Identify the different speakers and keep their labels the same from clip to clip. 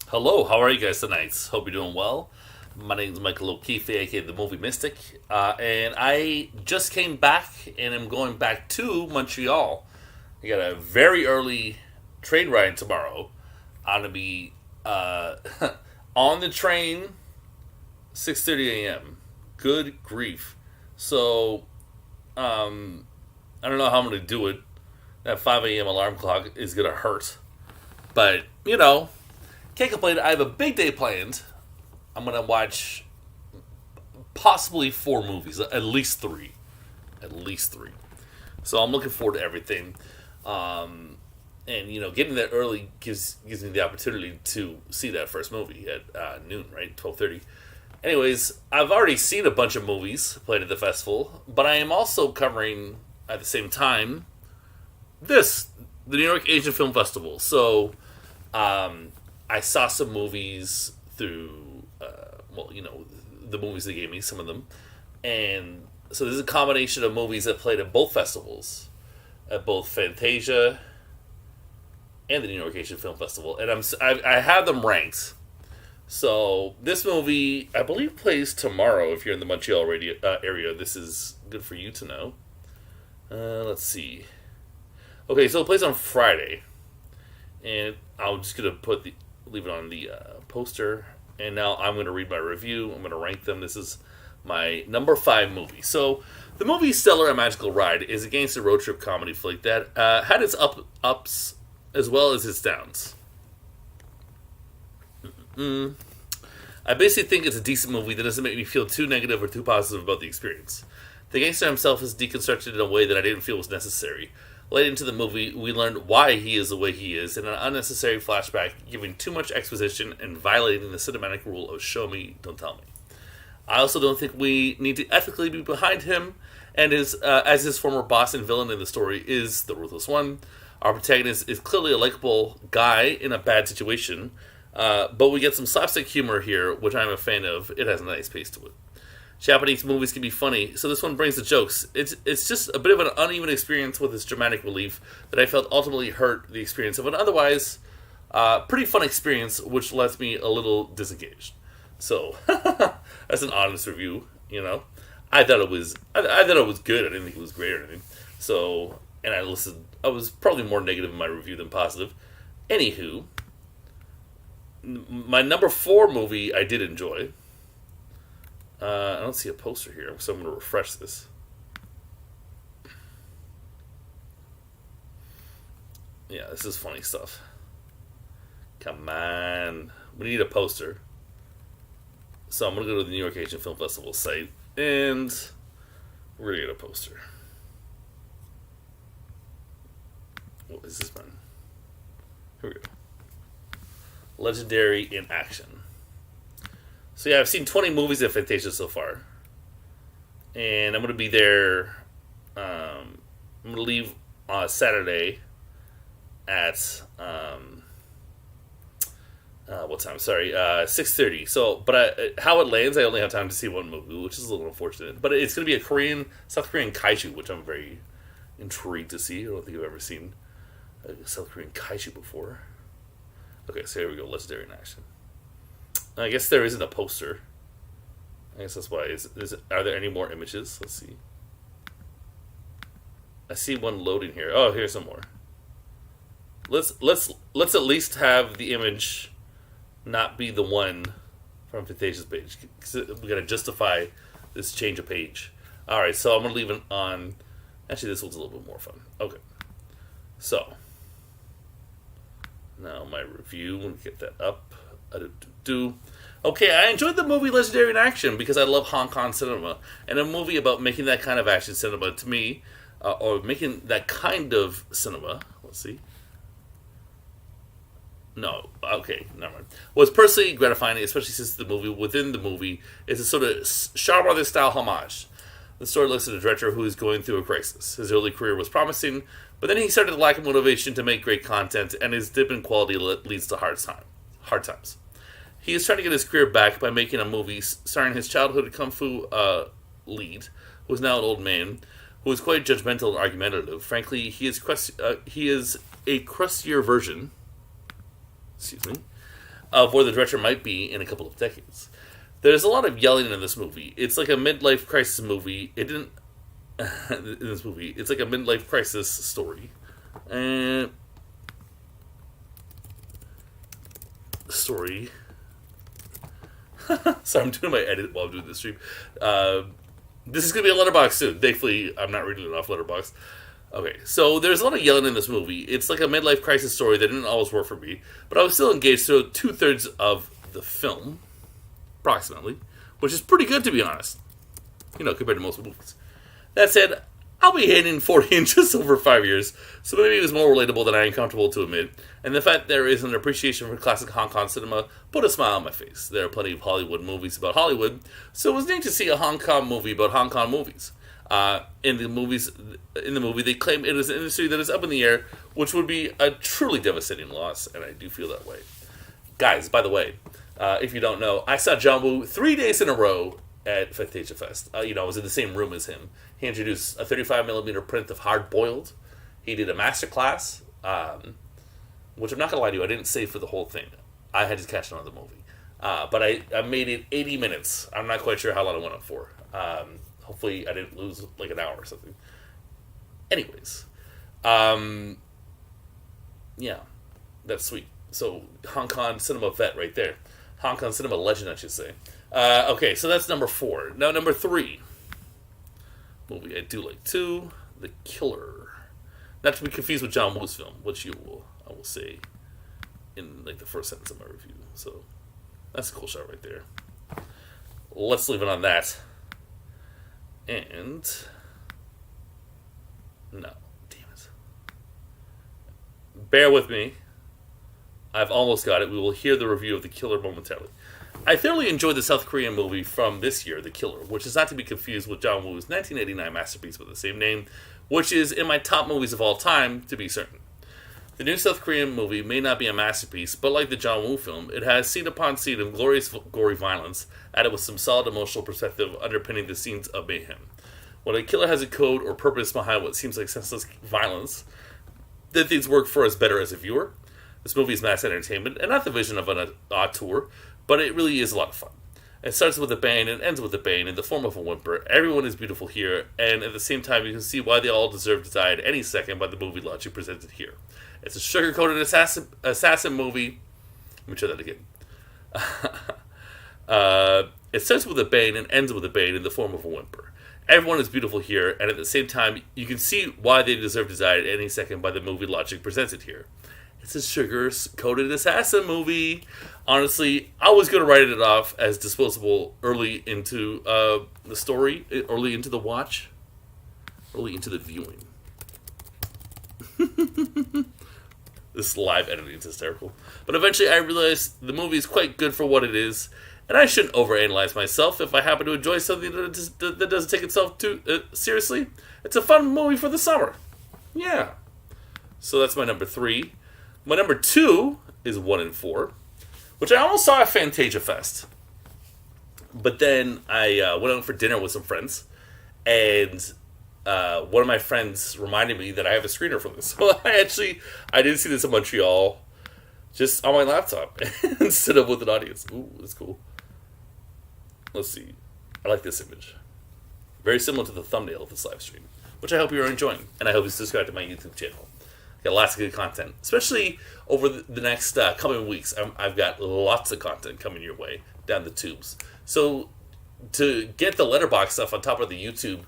Speaker 1: Hello, how are you guys tonight? Hope you're doing well. My name is Michael O'Keefe, aka the Movie Mystic, and I just came back and am going back to Montreal. I got a very early train ride tomorrow. I'm gonna be on the train 6:30 a.m. Good grief! So I don't know how I'm gonna do it. That 5 a.m. alarm clock is gonna hurt, but can't complain. I have a big day planned. I'm gonna watch possibly four movies, at least three, at least three. So I'm looking forward to everything. And getting there early gives me the opportunity to see that first movie at noon, right, 12:30. Anyways, I've already seen a bunch of movies played at the festival, but I am also covering at the same time the New York Asian Film Festival. So I saw some movies through, the movies they gave me, some of them. And so there's a combination of movies that played at both festivals, at both Fantasia and the New York Asian Film Festival. And I have them ranked. So this movie, I believe, plays tomorrow if you're in the Montreal area. This is good for you to know. Let's see. Okay, so it plays on Friday. And I'm just going to leave it on the poster. And now I'm going to read my review. I'm going to rank them. This is my number 5 movie. So the movie Stellar: A Magical Ride is a gangster road trip comedy flick that had its ups as well as its downs. I basically think it's a decent movie that doesn't make me feel too negative or too positive about the experience. The gangster himself is deconstructed in a way that I didn't feel was necessary. Late into the movie, we learned why he is the way he is in an unnecessary flashback, giving too much exposition and violating the cinematic rule of show me, don't tell me. I also don't think we need to ethically be behind him, and as his former boss and villain in the story is the ruthless one. Our protagonist is clearly a likable guy in a bad situation, but we get some slapstick humor here, which I'm a fan of. It has a nice pace to it. Japanese movies can be funny, so this one brings the jokes. It's just a bit of an uneven experience with its dramatic relief that I felt ultimately hurt the experience of an otherwise pretty fun experience, which left me a little disengaged. So that's an honest review. I thought it was good. I didn't think it was great or anything. So, and I was probably more negative in my review than positive. Anywho, my number 4 movie I did enjoy. I don't see a poster here, so I'm going to refresh this. Yeah, this is funny stuff. Come on. We need a poster. So I'm going to go to the New York Asian Film Festival site, and we're going to get a poster. What is this one? Here we go. Legendary in Action. So yeah, I've seen 20 movies at Fantasia so far. And I'm going to be there, I'm going to leave on Saturday at, what time? Sorry, 6:30. So, but how it lands, I only have time to see one movie, which is a little unfortunate. But it's going to be a South Korean kaiju, which I'm very intrigued to see. I don't think I've ever seen a South Korean kaiju before. Okay, so here we go, Legendary in Action. I guess there isn't a poster. I guess that's why. Are there any more images? Let's see. I see one loading here. Oh, here's some more. Let's at least have the image not be the one from Fantasia's page, because we gotta justify this change of page. All right, so I'm gonna leave it on. Actually, this one's a little bit more fun. Okay, so now my review. Let me get that up. Okay, I enjoyed the movie Legendary in Action because I love Hong Kong cinema, and a movie about making that kind of action cinema to me, or making that kind of cinema. Let's see. No, okay, never mind. Was personally gratifying, especially since within the movie is a sort of Shaw Brothers style homage. The story looks at a director who is going through a crisis. His early career was promising, but then he started to lack motivation to make great content, and his dip in quality leads to hard times. He is trying to get his career back by making a movie starring his childhood kung fu lead, who is now an old man, who is quite judgmental and argumentative. Frankly, he is a crustier version, of where the director might be in a couple of decades. There's a lot of yelling in this movie. It's like a midlife crisis movie. It didn't in this movie. It's like a midlife crisis story, and story. So I'm doing my edit while I'm doing this stream. This is gonna be a letterbox soon. Thankfully, I'm not reading it off letterbox. Okay, so there's a lot of yelling in this movie. It's like a midlife crisis story that didn't always work for me, but I was still engaged through 2/3 of the film, approximately, which is pretty good to be honest. Compared to most movies. That said, I'll be hitting 40 in just over 5 years, so maybe it was more relatable than I am comfortable to admit, and the fact there is an appreciation for classic Hong Kong cinema put a smile on my face. There are plenty of Hollywood movies about Hollywood, so it was neat to see a Hong Kong movie about Hong Kong movies. In the movie, they claim it is an industry that is up in the air, which would be a truly devastating loss, and I do feel that way. Guys, by the way, if you don't know, I saw John Woo 3 days in a row at Fantasia Fest. I was in the same room as him. He introduced a 35mm print of Hard Boiled. He did a masterclass, which I'm not going to lie to you, I didn't save for the whole thing. I had to catch another movie. But I made it 80 minutes. I'm not quite sure how long I went up for. Hopefully I didn't lose like an hour or something. Anyways. Yeah, that's sweet. So, Hong Kong cinema vet right there. Hong Kong cinema legend, I should say. Okay, so that's number 4. Now, number 3. Movie I do like too. The Killer. Not to be confused with John Woo's film, which I will say in like the first sentence of my review. So, that's a cool shot right there. Let's leave it on that. And... no. Damn it. Bear with me. I've almost got it. We will hear the review of The Killer momentarily. I thoroughly enjoyed the South Korean movie from this year, The Killer, which is not to be confused with John Woo's 1989 masterpiece with the same name, which is in my top movies of all time, to be certain. The new South Korean movie may not be a masterpiece, but like the John Woo film, it has scene upon scene of glorious gory violence, added with some solid emotional perspective underpinning the scenes of mayhem. When a killer has a code or purpose behind what seems like senseless violence, then things work for us better as a viewer. This movie is mass entertainment, and not the vision of an auteur, but it really is a lot of fun. It starts with a bang and ends with a bang in the form of a whimper. Everyone is beautiful here, and at the same time you can see why they all deserve to die at any second by the movie logic presented here. It's a sugar-coated assassin movie. Let me try that again. It starts with a bang and ends with a bang in the form of a whimper. Everyone is beautiful here, and at the same time you can see why they deserve to die at any second by the movie logic presented here. It's a sugar-coated assassin movie. Honestly, I was going to write it off as disposable early into the story, early into the watch, early into the viewing. This live editing is hysterical. But eventually I realized the movie is quite good for what it is, and I shouldn't overanalyze myself if I happen to enjoy something that doesn't take itself too seriously. It's a fun movie for the summer. Yeah. So that's my number 3. My number 2 is 1 and 4, which I almost saw at Fantasia Fest. But then I went out for dinner with some friends, and one of my friends reminded me that I have a screener for this. So I did see this in Montreal, just on my laptop, instead of with an audience. Ooh, that's cool. Let's see. I like this image. Very similar to the thumbnail of this live stream, which I hope you're enjoying, and I hope you subscribe to my YouTube channel. Got lots of good content, especially over the next coming weeks. I've got lots of content coming your way down the tubes. So to get the letterbox stuff on top of the YouTube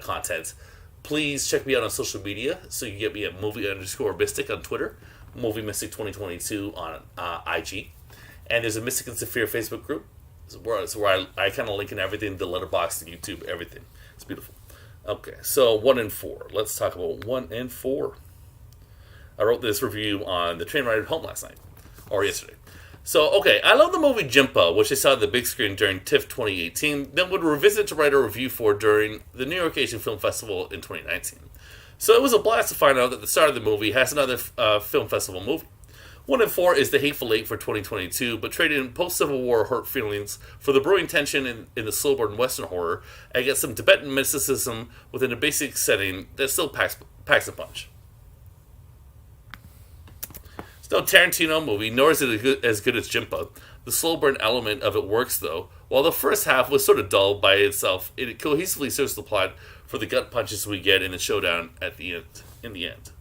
Speaker 1: content, please check me out on social media. So you can get me at movie_mystic on Twitter, Movie Mystic 2022 on IG, and there's a Mystic and Saphir Facebook group. Where I kind of link in everything, the letterbox, the YouTube, everything. It's beautiful. Okay, so 1 and 4. Let's talk about 1 and 4. I wrote this review on the train ride home last night, or yesterday. So, okay, I love the movie Jimpa, which I saw on the big screen during TIFF 2018, then would revisit to write a review for during the New York Asian Film Festival in 2019. So it was a blast to find out that the star of the movie has another film festival movie. 1 and 4 is The Hateful Eight for 2022, but traded in post-Civil War hurt feelings for the brewing tension in the slow-burn Western horror, and get some Tibetan mysticism within a basic setting that still packs a punch. So No Tarantino movie, nor is it as good as Jimpa. The slow burn element of it works, though. While the first half was sort of dull by itself, it cohesively serves the plot for the gut punches we get in the showdown at the end. In the end,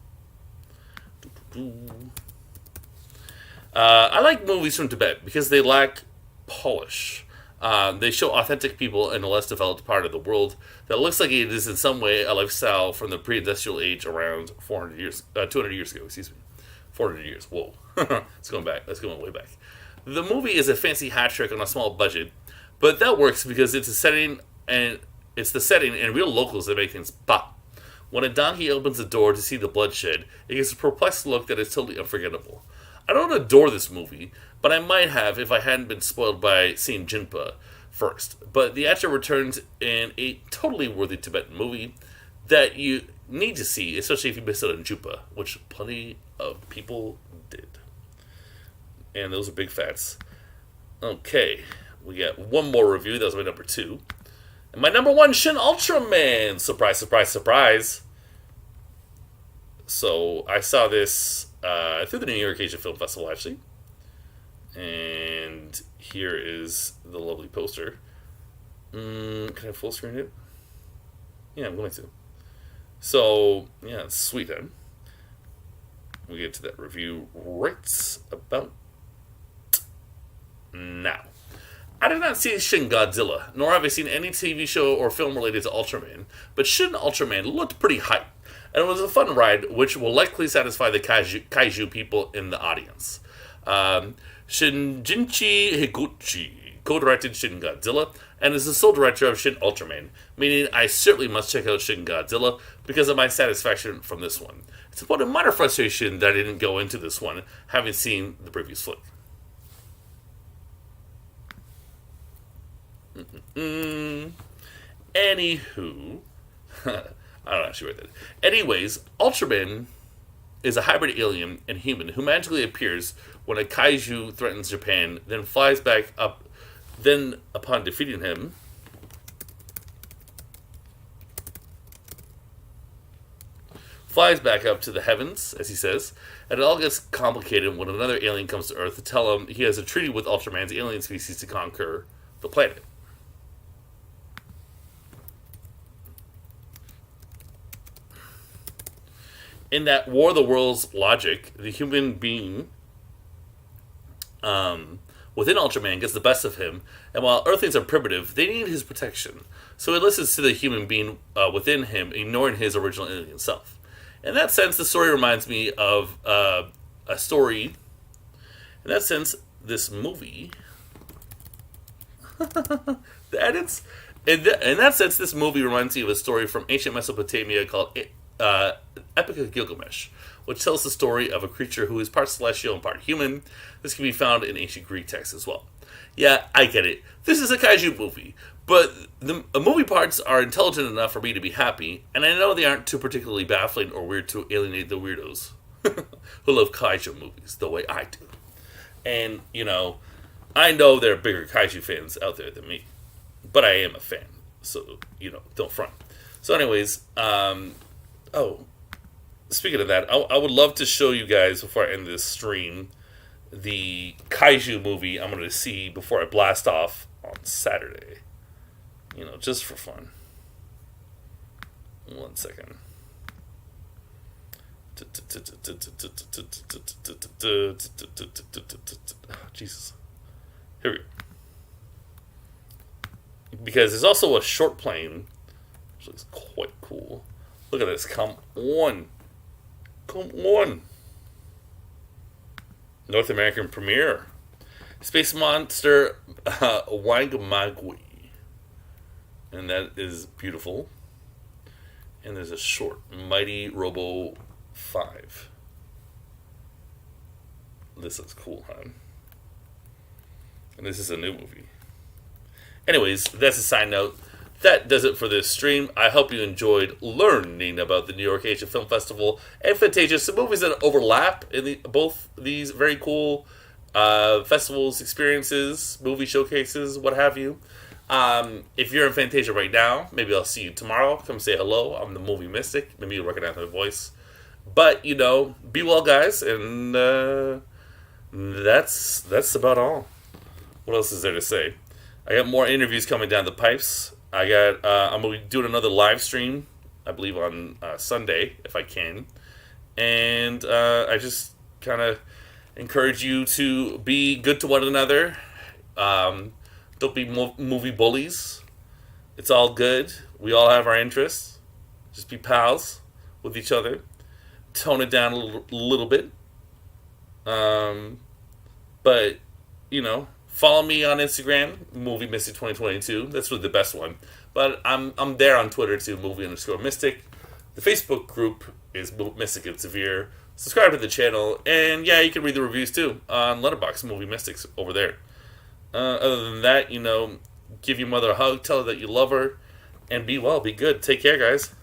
Speaker 1: I like movies from Tibet because they lack polish. They show authentic people in a less developed part of the world that looks like it is in some way a lifestyle from the pre-industrial age around 200 years ago. Excuse me, 400 years. Whoa, it's going back. That's going way back. The movie is a fancy hat trick on a small budget, but that works because it's the setting and real locals that make things pop. When a donkey opens the door to see the bloodshed, it gives a perplexed look that is totally unforgettable. I don't adore this movie, but I might have if I hadn't been spoiled by seeing Jinpa first. But the actor returns in a totally worthy Tibetan movie that you need to see, especially if you missed out on Jupa, which plenty of people did. And those are big facts. Okay, we got one more review. That was my number 2. And my number 1, Shin Ultraman. Surprise, surprise, surprise. So I saw this through the New York Asian Film Festival, actually. And here is the lovely poster. Can I full screen it? Yeah, I'm going to. So, yeah, it's sweet, then. We'll get to that review right about now. I did not see Shin Godzilla, nor have I seen any TV show or film related to Ultraman, but Shin Ultraman looked pretty hype, and it was a fun ride, which will likely satisfy the kaiju people in the audience. Shinjinchi Higuchi co-directed Shin Godzilla, and is the sole director of Shin Ultraman, meaning I certainly must check out Shin Godzilla because of my satisfaction from this one. It's about a minor frustration that I didn't go into this one, having seen the previous flick. Anywho, I don't actually write that. Anyways, Ultraman is a hybrid alien and human who magically appears when a kaiju threatens Japan, then flies back up. Then, upon defeating him, flies back up to the heavens, as he says, and it all gets complicated when another alien comes to Earth to tell him he has a treaty with Ultraman's alien species to conquer the planet. In that War of the Worlds logic, the human being within Ultraman gets the best of him, and while Earthlings are primitive, they need his protection. So he listens to the human being within him, ignoring his original alien self. In that sense, the story reminds me of a story. In that sense, this movie... the edits? In that sense, this movie reminds me of a story from ancient Mesopotamia called Epic of Gilgamesh, which tells the story of a creature who is part celestial and part human. This can be found in ancient Greek texts as well. Yeah, I get it. This is a kaiju movie, but the movie parts are intelligent enough for me to be happy, and I know they aren't too particularly baffling or weird to alienate the weirdos who love kaiju movies the way I do. And, I know there are bigger kaiju fans out there than me, but I am a fan, so, don't front. So anyways, speaking of that, I would love to show you guys, before I end this stream, the kaiju movie I'm going to see before I blast off on Saturday. Just for fun. 1 second. Jesus. Here we go. Because there's also a short plane, which looks quite cool. Look at this. Come on. Come on. North American premiere. Space Monster Wangamagui. And that is beautiful. And there's a short. Mighty Robo 5. This looks cool, huh? And this is a new movie. Anyways, that's a side note. That does it for this stream. I hope you enjoyed learning about the New York Asian Film Festival and Fantasia, some movies that overlap in both these very cool festivals, experiences, movie showcases, what have you. If you're in Fantasia right now, maybe I'll see you tomorrow. Come say hello. I'm the movie mystic. Maybe you'll recognize my voice. But be well, guys, and that's about all. What else is there to say? I got more interviews coming down the pipes. I'm gonna be doing another live stream, I believe on Sunday if I can, and I just kind of encourage you to be good to one another. Don't be movie bullies. It's all good. We all have our interests. Just be pals with each other. Tone it down a little bit. But follow me on Instagram, Movie Mystic 2022. That's really the best one. But I'm there on Twitter too, movie_mystic. The Facebook group is Mystic and Severe. Subscribe to the channel, and yeah, you can read the reviews too on Letterboxd Movie Mystics over there. Other than that, give your mother a hug, tell her that you love her, and be well, be good. Take care, guys.